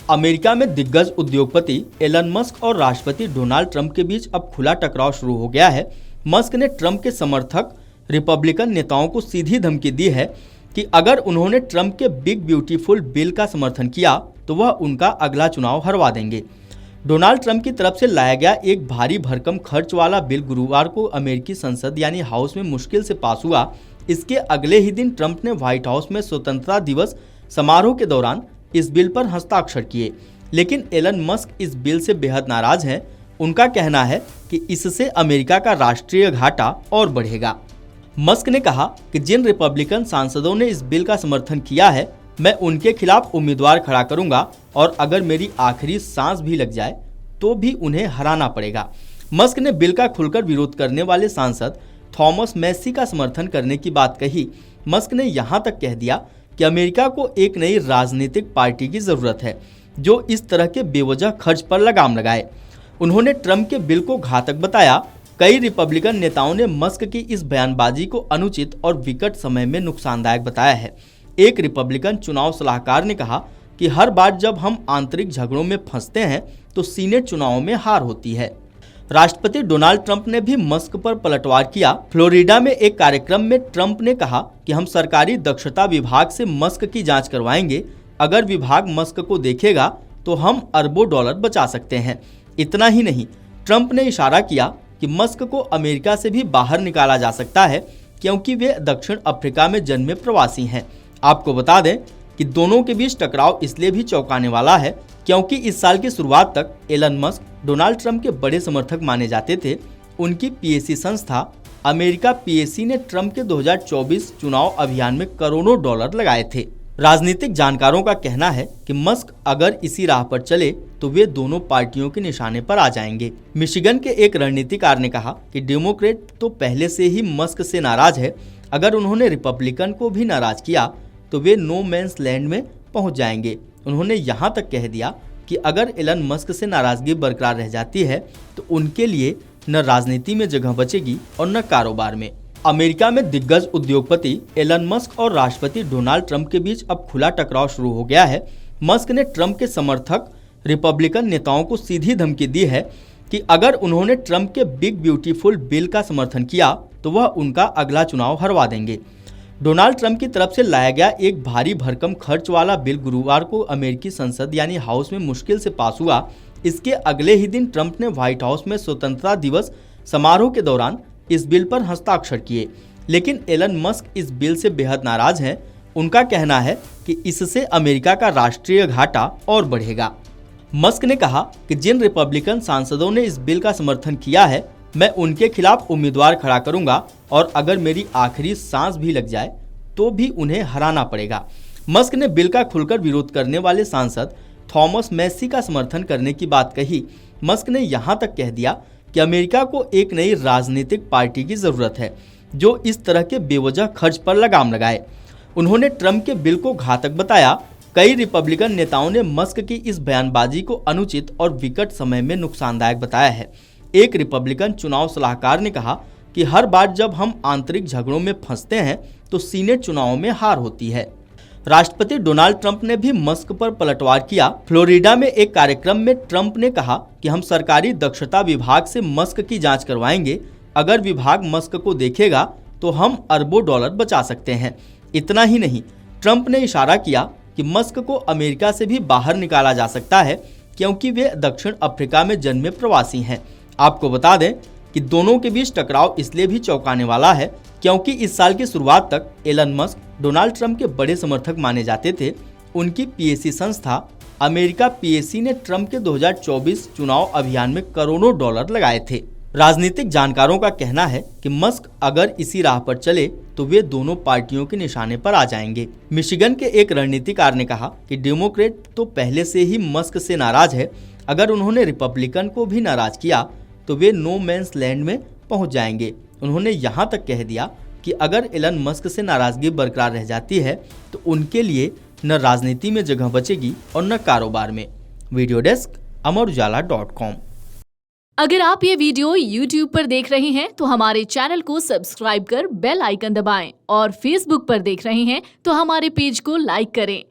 America में दिग्गज उद्योगपति एलन मस्क और राष्ट्रपति डोनाल्ड ट्रंप के बीच अब खुला टकराव शुरू हो गया है। मस्क ने ट्रंप के समर्थक रिपब्लिकन नेताओं को सीधी धमकी दी है कि अगर उन्होंने ट्रंप के बिग ब्यूटीफुल बिल का समर्थन किया तो वह उनका अगला चुनाव हरवा देंगे। डोनाल्ड ट्रंप की तरफ से लाया गया एक भारी भरकम खर्च वाला बिल गुरुवार को अमेरिकी संसद यानी हाउस में मुश्किल से पास हुआ। इसके अगले ही दिन ट्रंप ने व्हाइट हाउस में स्वतंत्रता दिवस समारोह के दौरान इस बिल पर हस्ताक्षर किए, लेकिन एलन मस्क इस बिल से बेहद नाराज हैं। उनका कहना है कि इससे अमेरिका का राष्ट्रीय घाटा और बढ़ेगा। मस्क ने कहा कि जिन रिपब्लिकन सांसदों ने इस बिल का समर्थन किया है, मैं उनके खिलाफ उम्मीदवार खड़ा करूंगा और अगर मेरी आखिरी सांस भी लग जाए तो भी उन्हें हराना पड़ेगा। मस्क ने बिल का खुलकर विरोध करने वाले सांसद थॉमस मैसी का समर्थन करने की बात कही। मस्क ने यहां तक कह दिया कि अमेरिका को एक नई राजनीतिक पार्टी की जरूरत है जो इस तरह के बेवजह खर्च पर लगाम लगाए। उन्होंने ट्रंप के बिल को घातक बताया। कई रिपब्लिकन नेताओं ने मस्क की इस बयानबाजी को अनुचित और विकट समय में नुकसानदायक बताया है। एक रिपब्लिकन चुनाव सलाहकार ने कहा कि हर बार जब हम आंतरिक झगड़ों में फंसते हैं तो सीनेट चुनावों में हार होती है। राष्ट्रपति डोनाल्ड ट्रंप ने भी मस्क पर पलटवार किया। फ्लोरिडा में एक कार्यक्रम में ट्रंप ने कहा कि हम सरकारी दक्षता विभाग से मस्क की जांच करवाएंगे। अगर विभाग मस्क को देखेगा तो हम अरबों डॉलर बचा सकते हैं। इतना ही नहीं, ट्रंप ने इशारा किया कि मस्क को अमेरिका से भी बाहर निकाला जा सकता है क्योंकि वे दक्षिण अफ्रीका में जन्मे प्रवासी हैं। आपको बता दें कि दोनों के बीच टकराव इसलिए भी चौंकाने वाला है क्योंकि इस साल की शुरुआत तक एलन मस्क डोनाल्ड ट्रंप के बड़े समर्थक माने जाते थे। उनकी पीएसी संस्था अमेरिका पीएसी ने ट्रंप के 2024 चुनाव अभियान में करोड़ों डॉलर लगाए थे। राजनीतिक जानकारों का कहना है कि मस्क अगर इसी राह पर चले तो वे दोनों पार्टियों के निशाने पर आ जाएंगे। मिशिगन के एक रणनीतिकार ने कहा कि डेमोक्रेट तो पहले से ही मस्क से नाराज है। अगर उन्होंने रिपब्लिकन को भी नाराज किया तो वे नो मैंस लैंड में पहुंच जाएंगे। उन्होंने यहां तक कह दिया कि अगर एलन मस्क से नाराजगी बरकरार रह जाती है तो उनके लिए न राजनीति में जगह बचेगी और न कारोबार में। अमेरिका में दिग्गज उद्योगपति एलन मस्क और राष्ट्रपति डोनाल्ड ट्रंप के बीच अब खुला टकराव शुरू हो गया है। मस्क ने ट्रंप के समर्थक रिपब्लिकन नेताओं को सीधी धमकी दी है कि अगर उन्होंने ट्रंप के बिग ब्यूटीफुल बिल का समर्थन किया तो वह उनका अगला चुनाव हरवा देंगे। डोनाल्ड ट्रंप की तरफ से लाया गया एक भारी भरकम खर्च वाला बिल गुरुवार को अमेरिकी संसद यानी हाउस में मुश्किल से पास हुआ। इसके अगले ही दिन ट्रंप ने व्हाइट हाउस में स्वतंत्रता दिवस समारोह के दौरान इस बिल पर हस्ताक्षर किए, लेकिन एलन मस्क इस बिल से बेहद नाराज हैं। उनका कहना है कि इससे अमेरिका का राष्ट्रीय घाटा और बढ़ेगा। मस्क ने कहा कि जिन रिपब्लिकन सांसदों ने इस बिल का समर्थन किया है, मैं उनके खिलाफ उम्मीदवार खड़ा करूंगा और अगर मेरी आखिरी सांस भी लग जाए तो भी उन्हें हराना पड़ेगा। मस्क ने बिल का खुलकर विरोध करने वाले सांसद थॉमस मैसी का समर्थन करने की बात कही। मस्क ने यहां तक कह दिया कि अमेरिका को एक नई राजनीतिक पार्टी की जरूरत है जो इस तरह के बेवजह खर्च पर लगाम लगाए। उन्होंने ट्रंप के बिल को घातक बताया। कई रिपब्लिकन नेताओं ने मस्क की इस बयानबाजी को अनुचित और विकट समय में नुकसानदायक बताया है। एक रिपब्लिकन चुनाव सलाहकार ने कहा कि हर बार जब हम आंतरिक झगड़ों में फंसते हैं तो सीनेट चुनावों में हार होती है। राष्ट्रपति डोनाल्ड ट्रंप ने भी मस्क पर पलटवार किया। फ्लोरिडा में एक कार्यक्रम में ट्रंप ने कहा कि हम सरकारी दक्षता विभाग से मस्क की जांच करवाएंगे। अगर विभाग मस्क को देखेगा तो हम अरबों डॉलर बचा सकते हैं। इतना ही नहीं, ट्रंप ने इशारा किया कि मस्क को अमेरिका से भी बाहर निकाला जा सकता है क्योंकि वे दक्षिण अफ्रीका में जन्मे प्रवासी हैं। आपको बता दें कि दोनों के बीच टकराव इसलिए भी चौंकाने वाला है क्योंकि इस साल की शुरुआत तक एलन मस्क डोनाल्ड ट्रंप के बड़े समर्थक माने जाते थे। उनकी पीएसी संस्था अमेरिका पीएसी ने ट्रंप के 2024 चुनाव अभियान में करोड़ों डॉलर लगाए थे। राजनीतिक जानकारों का कहना है कि मस्क अगर इसी राह पर चले तो वे दोनों पार्टियों के निशाने पर आ जाएंगे। मिशिगन के एक रणनीतिकार ने कहा कि डेमोक्रेट तो पहले से ही मस्क से नाराज है। अगर उन्होंने रिपब्लिकन को भी नाराज किया तो वे नो मैंस लैंड में पहुंच जाएंगे। उन्होंने यहां तक कह दिया कि अगर एलन मस्क से नाराजगी बरकरार रह जाती है तो उनके लिए न राजनीति में जगह बचेगी और न कारोबार में। वीडियो डेस्क अमरउजाला.com। अगर आप ये वीडियो YouTube पर देख रहे हैं तो हमारे चैनल को सब्सक्राइब कर बेल आइकन दबाएं और Facebook पर देख रहे हैं तो हमारे पेज को लाइक करें।